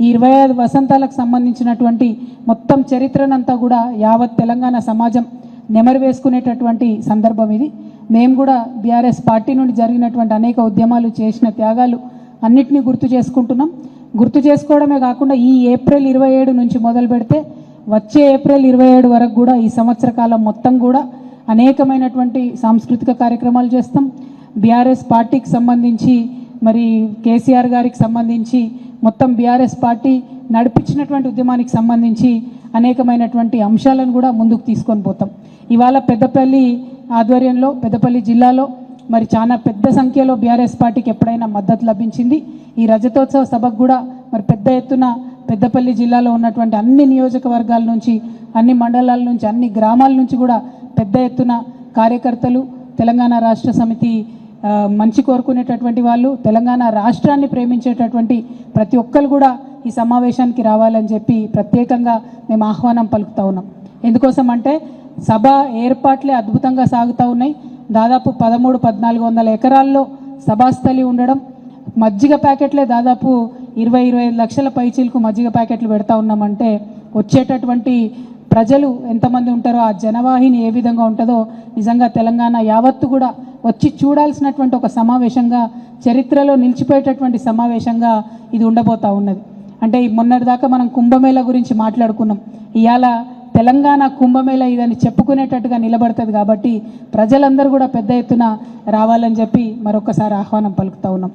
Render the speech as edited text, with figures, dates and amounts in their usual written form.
ఈ 25 వసంతాలకు సంబంధించినటువంటి మొత్తం చరిత్రనంతా కూడా యావత్ తెలంగాణ సమాజం నెమరు వేసుకునేటటువంటి సందర్భం ఇది. మేము కూడా బీఆర్ఎస్ పార్టీ నుండి జరిగినటువంటి అనేక ఉద్యమాలు చేసిన త్యాగాలు అన్నిటినీ గుర్తు చేసుకుంటున్నాం. గుర్తు చేసుకోవడమే కాకుండా ఈ ఏప్రిల్ 27 నుంచి మొదలు పెడితే వచ్చే ఏప్రిల్ 27 వరకు కూడా ఈ సంవత్సర కాలం మొత్తం కూడా అనేకమైనటువంటి సాంస్కృతిక కార్యక్రమాలు చేస్తాం. బీఆర్ఎస్ పార్టీకి సంబంధించి మరి కేసీఆర్ గారికి సంబంధించి మొత్తం బీఆర్ఎస్ పార్టీ నడిపించినటువంటి ఉద్యమానికి సంబంధించి అనేకమైనటువంటి అంశాలను కూడా ముందుకు తీసుకొని పోతాం. ఇవాళ పెద్దపల్లి ఆధ్వర్యంలో పెద్దపల్లి జిల్లాలో మరి చాలా పెద్ద సంఖ్యలో బీఆర్ఎస్ పార్టీకి ఎప్పుడైనా మద్దతు లభించింది. ఈ రజతోత్సవ సభకు కూడా మరి పెద్ద ఎత్తున పెద్దపల్లి జిల్లాలో ఉన్నటువంటి అన్ని నియోజకవర్గాల నుంచి, అన్ని మండలాల నుంచి, అన్ని గ్రామాల నుంచి కూడా పెద్ద ఎత్తున కార్యకర్తలు, తెలంగాణ రాష్ట్ర సమితి మంచి కోరుకునేటటువంటి వాళ్ళు, తెలంగాణ రాష్ట్రాన్ని ప్రేమించేటటువంటి ప్రతి ఒక్కరు కూడా ఈ సమావేశానికి రావాలని చెప్పి ప్రత్యేకంగా మేము ఆహ్వానం పలుకుతా ఉన్నాం. ఎందుకోసం అంటే సభ ఏర్పాట్లే అద్భుతంగా సాగుతూ ఉన్నాయి. దాదాపు 13-1400 ఎకరాల్లో సభాస్థలి ఉండడం, మజ్జిగ ప్యాకెట్లే దాదాపు 20-25 లక్షల పైచీలకు మజ్జిగ ప్యాకెట్లు పెడతా ఉన్నామంటే వచ్చేటటువంటి ప్రజలు ఎంతమంది ఉంటారో, ఆ జనవాహిని ఏ విధంగా ఉంటుందో నిజంగా తెలంగాణ యావత్తు కూడా వచ్చి చూడాల్సినటువంటి ఒక సమావేశంగా, చరిత్రలో నిలిచిపోయేటటువంటి సమావేశంగా ఇది ఉండబోతా ఉన్నది. అంటే మొన్నటిదాకా మనం కుంభమేళా గురించి మాట్లాడుకున్నాం. ఇవాళ తెలంగాణ కుంభమేళా ఇదని చెప్పుకునేటట్టుగా నిలబడుతుంది. కాబట్టి ప్రజలందరూ కూడా పెద్ద ఎత్తున రావాలని చెప్పి మరొకసారి ఆహ్వానం పలుకుతా ఉన్నాం.